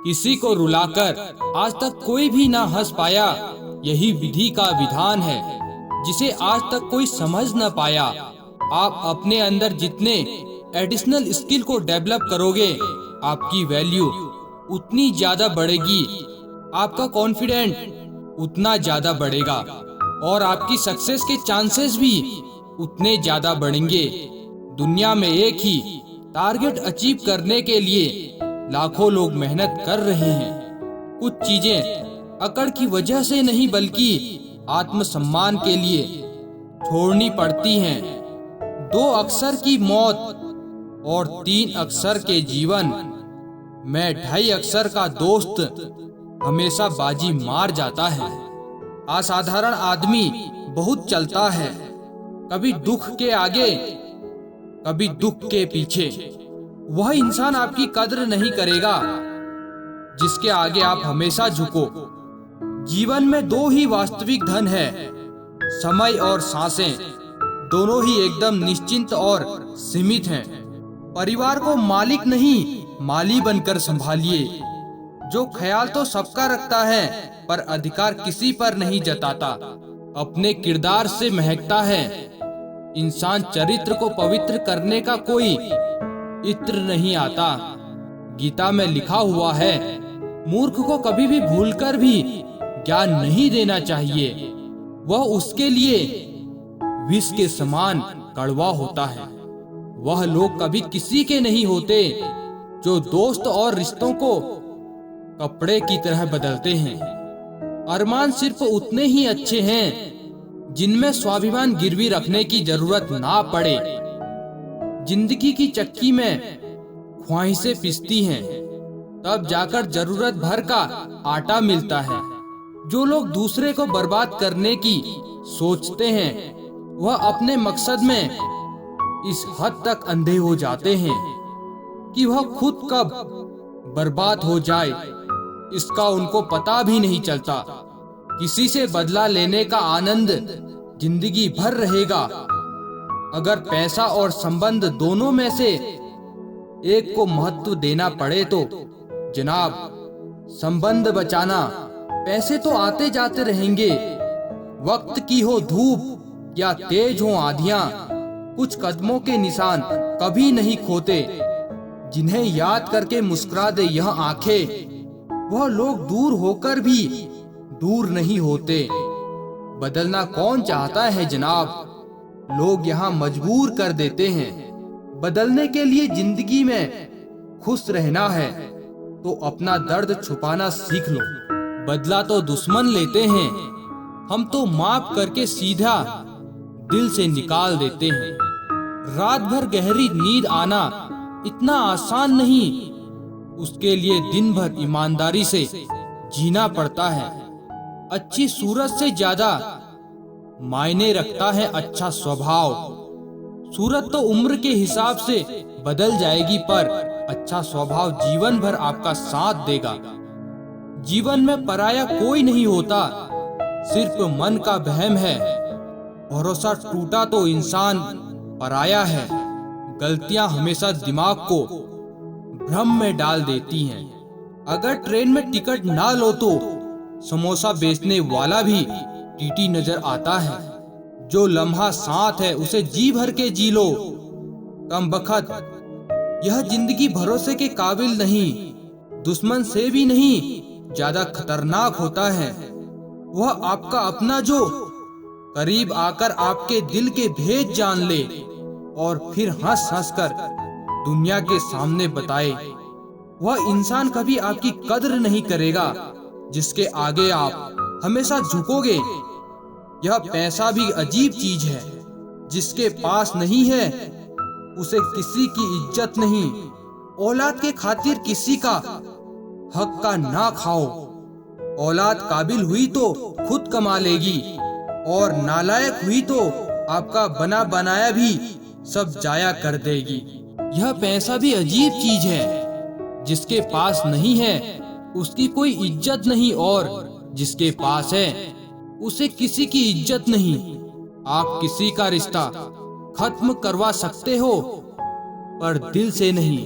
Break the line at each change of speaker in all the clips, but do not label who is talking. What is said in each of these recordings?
किसी को रुलाकर आज तक कोई भी ना हंस पाया, यही विधि का विधान है जिसे आज तक कोई समझ न पाया। आप अपने अंदर जितने एडिशनल स्किल को डेवलप करोगे, आपकी वैल्यू उतनी ज्यादा बढ़ेगी, आपका कॉन्फिडेंट उतना ज्यादा बढ़ेगा और आपकी सक्सेस के चांसेस भी उतने ज्यादा बढ़ेंगे। दुनिया में एक ही टारगेट अचीव करने के लिए लाखों लोग मेहनत कर रहे हैं। कुछ चीजें अकड़ की वजह से नहीं बल्कि आत्मसम्मान के लिए छोड़नी पड़ती हैं। 2 अक्षर की मौत और 3 अक्षर के जीवन में 2.5 अक्षर का दोस्त हमेशा बाजी मार जाता है। असाधारण आदमी बहुत चलता है, कभी दुख के आगे कभी दुख के पीछे। वह इंसान आपकी कद्र नहीं करेगा जिसके आगे आप हमेशा झुको। जीवन में 2 ही वास्तविक धन है, समय और सांसें। दोनों ही एकदम निश्चिंत और सीमित हैं। परिवार को मालिक नहीं माली बनकर संभालिए। जो ख्याल तो सबका रखता है पर अधिकार किसी पर नहीं जताता, अपने किरदार से महकता है। इंसान चरित्र को पवित्र करने का कोई इत्र नहीं आता। गीता में लिखा हुआ है, मूर्ख को कभी भी भूलकर भी ज्ञान नहीं देना चाहिए, वह उसके लिए विष के समान कड़वा होता है। वह लोग कभी किसी के नहीं होते जो दोस्त और रिश्तों को कपड़े की तरह बदलते हैं। अरमान सिर्फ उतने ही अच्छे हैं जिनमें स्वाभिमान गिरवी रखने की जरूरत ना पड़े। जिंदगी की चक्की में ख्वाहिशें पिसती हैं, तब जाकर जरूरत भर का आटा मिलता है। जो लोग दूसरे को बर्बाद करने की सोचते हैं, वह अपने मकसद में इस हद तक अंधे हो जाते हैं कि वह खुद कब बर्बाद हो जाए इसका उनको पता भी नहीं चलता। किसी से बदला लेने का आनंद जिंदगी भर रहेगा। अगर पैसा और संबंध दोनों में से एक को महत्व देना पड़े तो जनाब, संबंध बचाना। पैसे तो आते जाते रहेंगे, वक्त की हो धूप या तेज हो आंधियां, कुछ कदमों के निशान कभी नहीं खोते। जिन्हें याद करके मुस्कुरा दे यह आंखें, वह लोग दूर होकर भी दूर नहीं होते। बदलना कौन चाहता है जनाब, लोग यहाँ मजबूर कर देते हैं। बदलने के लिए जिंदगी में खुश रहना है तो अपना दर्द छुपाना सीख लो। बदला तो दुश्मन लेते हैं, हम तो माफ करके सीधा दिल से निकाल देते हैं। रात भर गहरी नींद आना इतना आसान नहीं, उसके लिए दिन भर ईमानदारी से जीना पड़ता है। अच्छी सूरत से ज्यादा मायने रखता है अच्छा स्वभाव। सूरत तो उम्र के हिसाब से बदल जाएगी, पर अच्छा स्वभाव जीवन भर आपका साथ देगा। जीवन में पराया कोई नहीं होता, सिर्फ मन का वहम है। भरोसा टूटा तो इंसान पराया है। गलतियां हमेशा दिमाग को भ्रम में डाल देती हैं। अगर ट्रेन में टिकट ना लो तो समोसा बेचने वाला भी टीटी नजर आता है। जो लम्हा साथ है उसे जी भर के जी लो। कम बखत, यह जिंदगी भरोसे के काबिल नहीं, दुश्मन से भी नहीं ज्यादा खतरनाक होता है। वह आपका अपना जो करीब आकर आपके दिल के भेद जान ले और फिर हंस हंस कर दुनिया के सामने बताए। वह इंसान कभी आपकी कद्र नहीं करेगा जिसके आगे आप हमेशा झुकोगे। यह पैसा भी अजीब चीज है, जिसके पास नहीं है उसे किसी की इज्जत नहीं। औलाद के खातिर किसी का हक का ना खाओ। औलाद काबिल हुई तो खुद कमा लेगी और नालायक हुई तो आपका बना बनाया भी सब जाया कर देगी। यह पैसा भी अजीब चीज है, जिसके पास नहीं है उसकी कोई इज्जत नहीं और जिसके पास है उसे किसी की इज्जत नहीं। आप किसी का रिश्ता खत्म करवा सकते हो पर दिल से नहीं।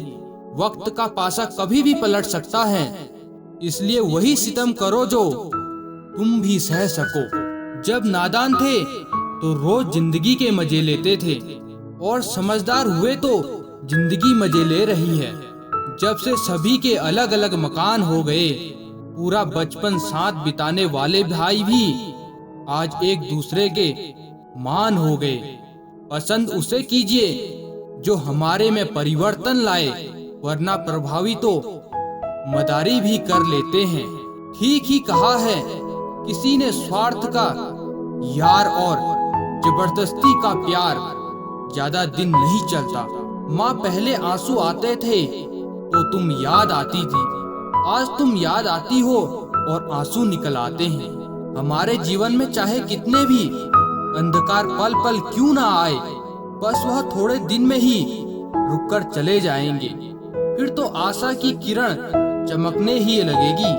वक्त का पासा कभी भी पलट सकता है इसलिए वही सितम करो जो तुम भी सह सको। जब नादान थे तो रोज जिंदगी के मजे लेते थे, और समझदार हुए तो जिंदगी मजे ले रही है। जब से सभी के अलग अलग मकान हो गए, पूरा बचपन साथ बिताने वाले भाई भी आज एक दूसरे के मान हो गए। पसंद उसे कीजिए जो हमारे में परिवर्तन लाए, वरना प्रभावी तो मदारी भी कर लेते हैं। ठीक ही कहा है किसी ने, स्वार्थ का यार और जबरदस्ती का प्यार ज्यादा दिन नहीं चलता। माँ, पहले आंसू आते थे तो तुम याद आती थी, आज तुम याद आती हो और आंसू निकल आते हैं। हमारे जीवन में चाहे कितने भी अंधकार पल पल क्यों ना आए, बस वह थोड़े दिन में ही रुककर चले जाएंगे। फिर तो आशा की किरण चमकने ही लगेगी।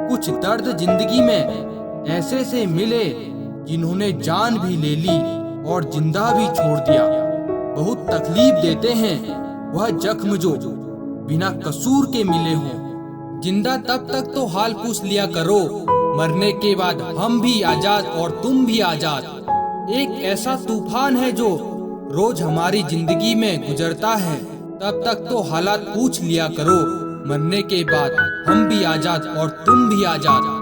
कुछ दर्द जिंदगी में ऐसे से मिले जिन्होंने जान भी ले ली और जिंदा भी छोड़ दिया। बहुत तकलीफ देते हैं वह जख्म जो बिना कसूर के मिले हों। जिंदा तब तक तो हाल पूछ लिया करो, मरने के बाद हम भी आजाद और तुम भी आजाद। एक ऐसा तूफान है जो रोज हमारी जिंदगी में गुजरता है, तब तक तो हालात पूछ लिया करो, मरने के बाद हम भी आजाद और तुम भी आजाद।